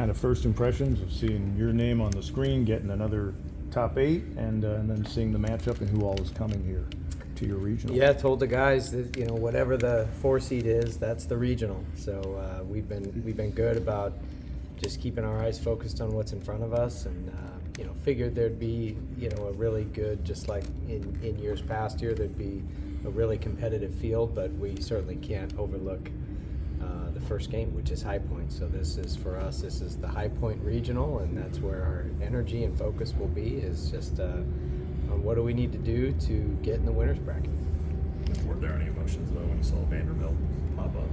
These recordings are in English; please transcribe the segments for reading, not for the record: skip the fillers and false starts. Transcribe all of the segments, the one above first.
kind of first impressions of seeing your name on the screen, getting another top 8, and then seeing the matchup and who all is coming here to your regional? Yeah, told the guys that whatever the 4 seed is, that's the regional. So we've been good about just keeping our eyes focused on what's in front of us, and figured there'd be a really good, just like in years past here, there'd be a really competitive field, but we certainly can't overlook the first game, which is High Point. So this is, for us, this is the High Point Regional, and that's where our energy and focus will be, is just on what do we need to do to get in the winner's bracket. Were there any emotions, though, when you saw Vanderbilt pop up?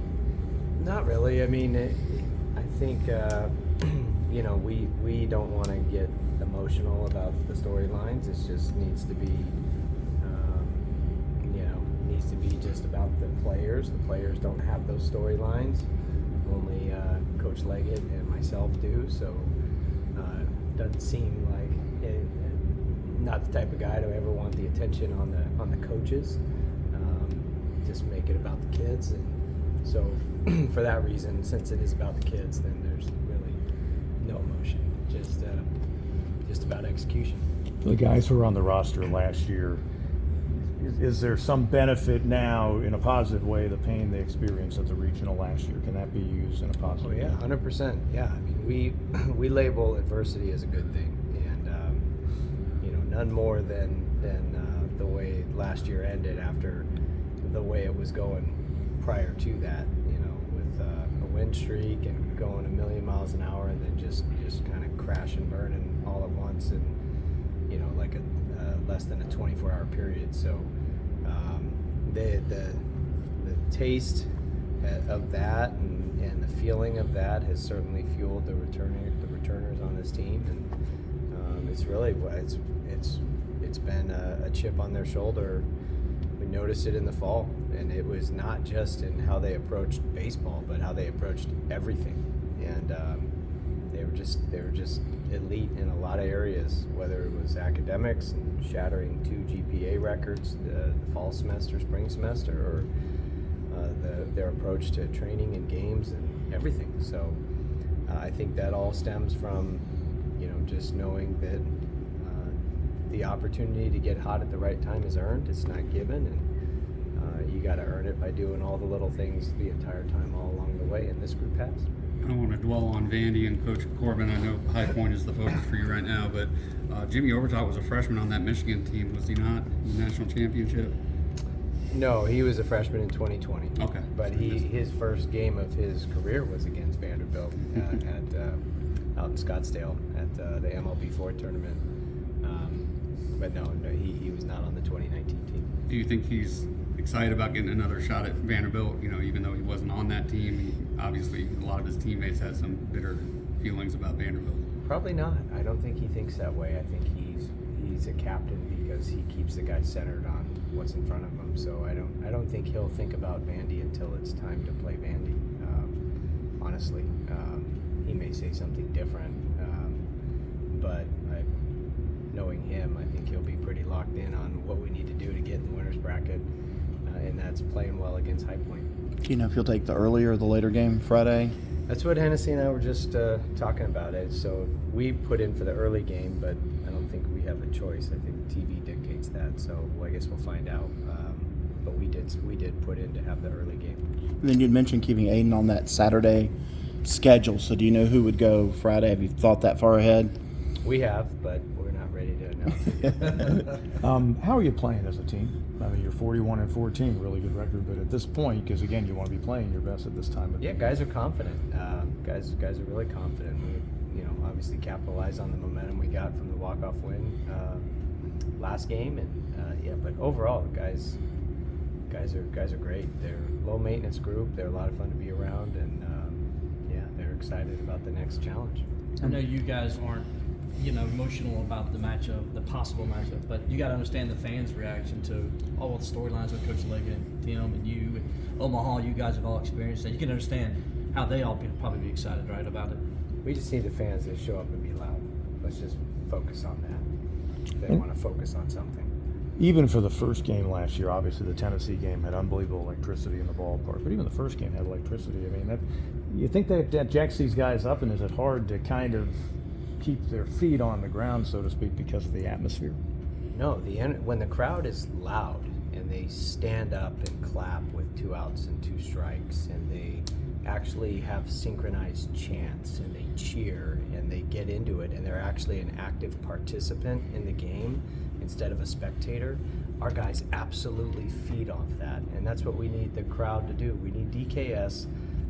Not really. I mean, I think, we don't want to get emotional about the storylines. It just needs to be, just about the players. The players don't have those storylines. Only Coach Leggett and myself do. So doesn't seem like not the type of guy to ever want the attention on the coaches. Just make it about the kids. And so for that reason, since it is about the kids, then there's really no emotion. Just about execution. The guys who were on the roster last year, is there some benefit now, in a positive way, the pain they experienced at the regional last year? Can that be used in a positive way? Yeah, 100%. Yeah, I mean, we label adversity as a good thing, and none more than the way last year ended, after the way it was going prior to that. With a win streak and going a million miles an hour, and then just kind of crash and burning all at once, and like a less than a 24-hour period. So the taste of that and the feeling of that has certainly fueled the returners on this team, and it's really it's been a chip on their shoulder. We noticed it in the fall, and it was not just in how they approached baseball, but how they approached everything. And they were just elite in a lot of areas, whether it was academics and shattering 2 GPA records the fall semester, spring semester, or their approach to training and games and everything. So I think that all stems from just knowing that the opportunity to get hot at the right time is earned. It's not given, and you got to earn it by doing all the little things the entire time, all along the way, and this group has. I don't want to dwell on Vandy and Coach Corbin. I know High Point is the focus for you right now, but Jimmy Overtott was a freshman on that Michigan team, was he not, in the national championship? No, he was a freshman in 2020. Okay. But his first game of his career was against Vanderbilt out in Scottsdale at the MLB4 tournament. But no, he was not on the 2019 team. Do you think he's excited about getting another shot at Vanderbilt? Even though he wasn't on that team, obviously a lot of his teammates had some bitter feelings about Vanderbilt. Probably not. I don't think he thinks that way. I think he's a captain because he keeps the guys centered on what's in front of him. So I don't think he'll think about Vandy until it's time to play Vandy. Honestly, he may say something different, but knowing him, I think he'll be pretty locked in on what we need to do to get in the winner's bracket, and that's playing well against High Point. Do you know if you'll take the earlier or the later game Friday? That's what Hennessy and I were just talking about it. So we put in for the early game, but I don't think we have a choice. I think TV dictates that. So I guess we'll find out. But we did put in to have the early game. And then you'd mentioned keeping Aiden on that Saturday schedule. So do you know who would go Friday? Have you thought that far ahead? We have, but we're not ready to announce it. How are you playing as a team? I mean, you're 41-14, really good record, but at this point, because again, you want to be playing your best at this time. Yeah, guys are confident. Guys are really confident. We, obviously capitalize on the momentum we got from the walk-off win last game, and but overall, the guys are great. They're a low maintenance group. They're a lot of fun to be around, and they're excited about the next challenge. I know you guys aren't emotional about the matchup, the possible matchup, but you got to understand the fans' reaction to all of the storylines with Coach Leggett and Tim and you and Omaha. You guys have all experienced that. You can understand how they all probably be excited, right, about it. We just need the fans to show up and be loud. Let's just focus on that. If they want to focus on something. even for the first game last year, obviously the Tennessee game had unbelievable electricity in the ballpark, but even the first game had electricity. I mean, that, you think that jacks these guys up, and is it hard to kind of keep their feet on the ground, so to speak, because of the atmosphere? No, when the crowd is loud and they stand up and clap with 2 outs and 2 strikes, and they actually have synchronized chants and they cheer and they get into it, and they're actually an active participant in the game instead of a spectator, our guys absolutely feed off that, and that's what we need the crowd to do. We need DKS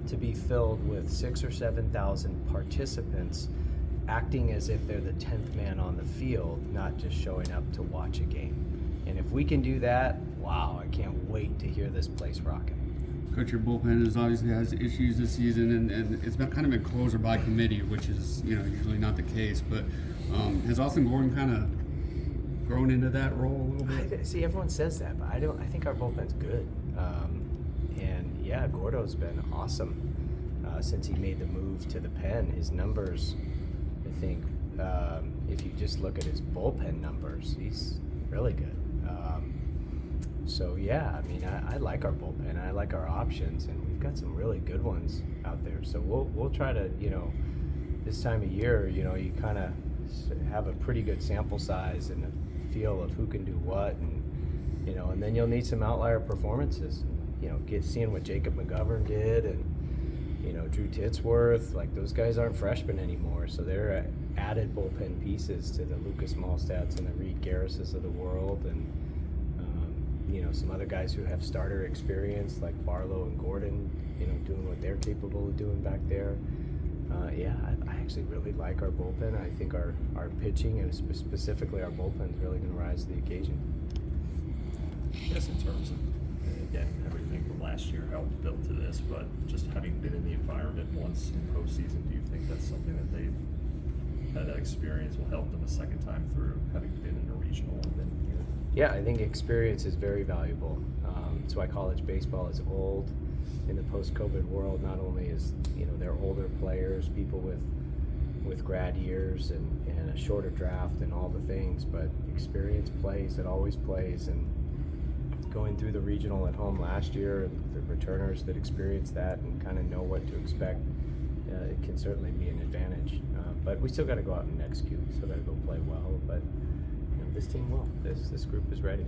to be filled with 6,000 or 7,000 participants acting as if they're the 10th man on the field, not just showing up to watch a game. And if we can do that, wow, I can't wait to hear this place rocking. Coach, your bullpen obviously has issues this season, and it's been kind of been closer by committee, which is usually not the case. But has Austin Gordon kind of grown into that role a little bit? See, everyone says that, but I don't. I think our bullpen's good. And yeah, Gordo's been awesome since he made the move to the pen. His numbers, I think, if you just look at his bullpen numbers, he's really good. So yeah, I mean, I like our bullpen. I like our options, and we've got some really good ones out there. So we'll try to, this time of year, you kind of have a pretty good sample size and a feel of who can do what, and then you'll need some outlier performances. Seeing what Jacob McGovern did, and Drew Titsworth, like those guys aren't freshmen anymore, so they're added bullpen pieces to the Lucas Malstats and the Reed Garrises of the world, and some other guys who have starter experience like Barlow and Gordon, doing what they're capable of doing back there. I actually really like our bullpen. I think our pitching, and specifically our bullpen, is really going to rise to the occasion. I guess in terms of, again, everything from last year helped build to this, but just having been in the environment once in postseason, do you think that's something that experience will help them a second time through, having been in a regional and then here? Yeah, I think experience is very valuable. That's why college baseball is old in the post-COVID world. Not only is they're older players, people with grad years and a shorter draft and all the things, but experience plays. It always plays. And going through the regional at home last year, the returners that experienced that and kind of know what to expect, it can certainly be an advantage. But we still got to go out and execute. We still got to go play well. But this team will. This group is ready.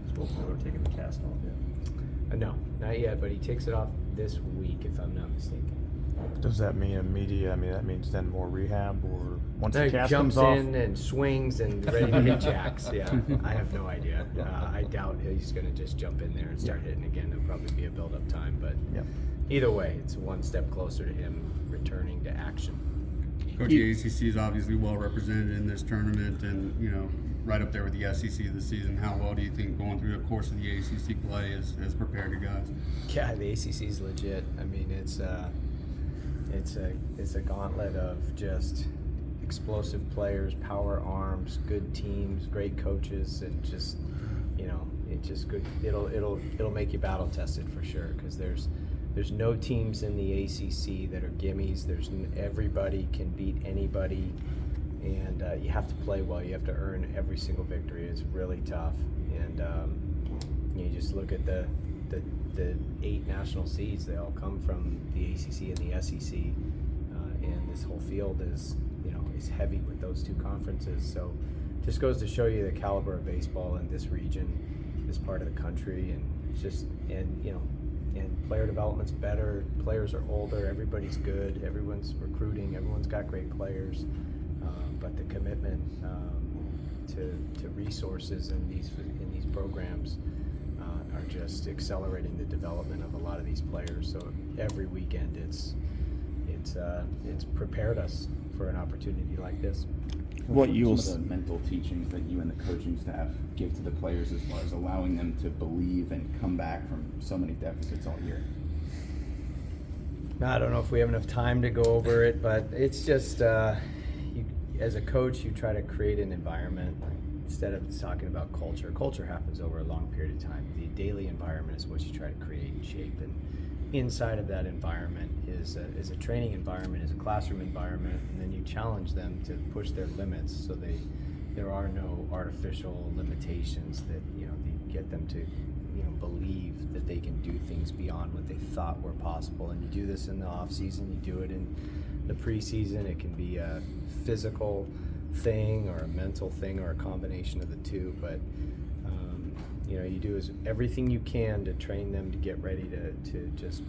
Is Will Fuller taking the cast off yet? No, not yet. But he takes it off this week, if I'm not mistaken. Does that mean immediate? I mean, that means then more rehab, or once No, the he cast jumps comes off? in and swings and ready to hit jacks. Yeah, I have no idea. I doubt he's going to just jump in there and start hitting again. There'll probably be a build-up time, but either way, it's one step closer to him returning to action. Coach, the ACC is obviously well represented in this tournament, and right up there with the SEC this season. How well do you think going through the course of the ACC play has prepared you guys? Yeah, the ACC is legit. I mean, it's a gauntlet of just explosive players, power arms, good teams, great coaches, and just it's just good. It'll make you battle tested for sure, because there's no teams in the ACC that are gimmies. Everybody can beat anybody, and you have to play well. You have to earn every single victory. It's really tough, and you just look at the 8 national seeds. They all come from the ACC and the SEC, and this whole field is heavy with those 2 conferences. So just goes to show you the caliber of baseball in this region, this part of the country, and it's just and player development's better. Players are older. Everybody's good. Everyone's recruiting. Everyone's got great players, but the commitment to resources in these programs are just accelerating the development of a lot of these players. So every weekend, it's prepared us for an opportunity like this. What Some you'll of the mental teachings that you and the coaching staff give to the players, as far as allowing them to believe and come back from so many deficits all year. I don't know if we have enough time to go over it, but it's just as a coach, you try to create an environment. Instead of talking about culture, culture happens over a long period of time. The daily environment is what you try to create and shape, and inside of that environment is a training environment, is a classroom environment, and then you challenge them to push their limits so they there are no artificial limitations that get them to believe that they can do things beyond what they thought were possible. And you do this in the off season, you do it in the preseason. It can be a physical thing or a mental thing or a combination of the two, but you do everything you can to train them to get ready to just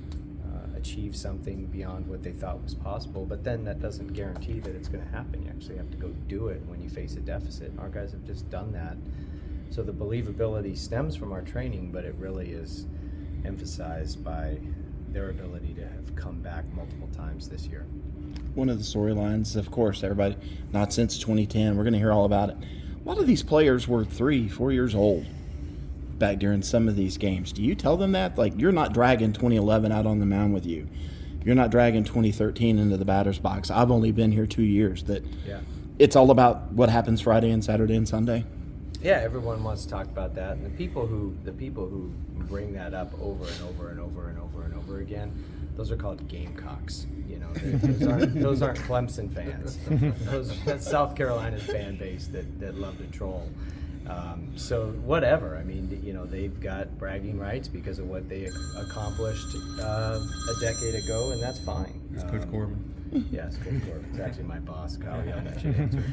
achieve something beyond what they thought was possible. But then that doesn't guarantee that it's going to happen. You actually have to go do it when you face a deficit. And our guys have just done that. So the believability stems from our training, but it really is emphasized by their ability to have come back multiple times this year. One of the storylines, of course, everybody, not since 2010, we're going to hear all about it. A lot of these players were 3-4 years old back during some of these games. Do you tell them that? Like, you're not dragging 2011 out on the mound with you. You're not dragging 2013 into the batter's box. I've only been here 2 years. It's all about what happens Friday and Saturday and Sunday. Yeah, everyone wants to talk about that, and the people who bring that up over and over and over and over and over again, those are called Gamecocks. Those aren't Clemson fans. That's South Carolina's fan base that love to troll. So whatever. I mean, they've got bragging rights because of what they accomplished a decade ago, and that's fine. It's Coach Corbin. Yeah, it's Coach Corbin. It's actually my boss, Kyle Young. I should answer.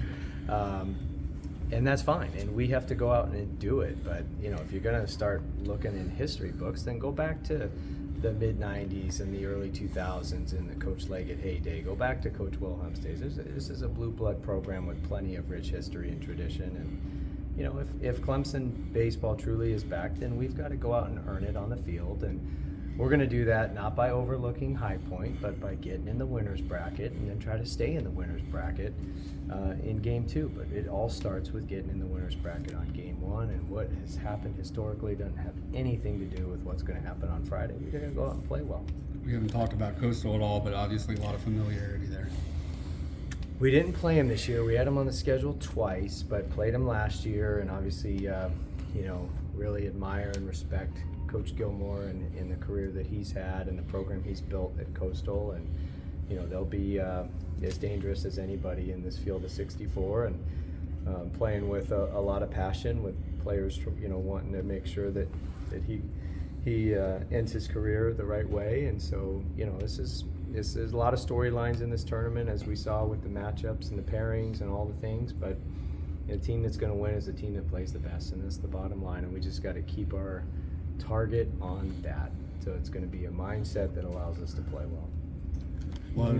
And that's fine, and we have to go out and do it. But if you're going to start looking in history books, then go back to the mid '90s and the early 2000s in the Coach Leggett heyday. Go back to Coach Wilhelm's days. This is a blue blood program with plenty of rich history and tradition. And if Clemson baseball truly is back, then we've got to go out and earn it on the field. And we're going to do that not by overlooking High Point, but by getting in the winner's bracket and then try to stay in the winner's bracket in Game 2. But it all starts with getting in the winner's bracket on Game 1, and what has happened historically doesn't have anything to do with what's going to happen on Friday. We're going to go out and play well. We haven't talked about Coastal at all, but obviously a lot of familiarity there. We didn't play him this year. We had him on the schedule twice, but played him last year, and obviously, really admire and respect Coach Gilmore and the career that he's had and the program he's built at Coastal. And, they'll be as dangerous as anybody in this field of 64, and playing with a lot of passion, with players, wanting to make sure that he ends his career the right way. And so, this is a lot of storylines in this tournament, as we saw with the matchups and the pairings and all the things. But a team that's going to win is a team that plays the best, and that's the bottom line. And we just got to keep our target on that. So it's going to be a mindset that allows us to play well. Well,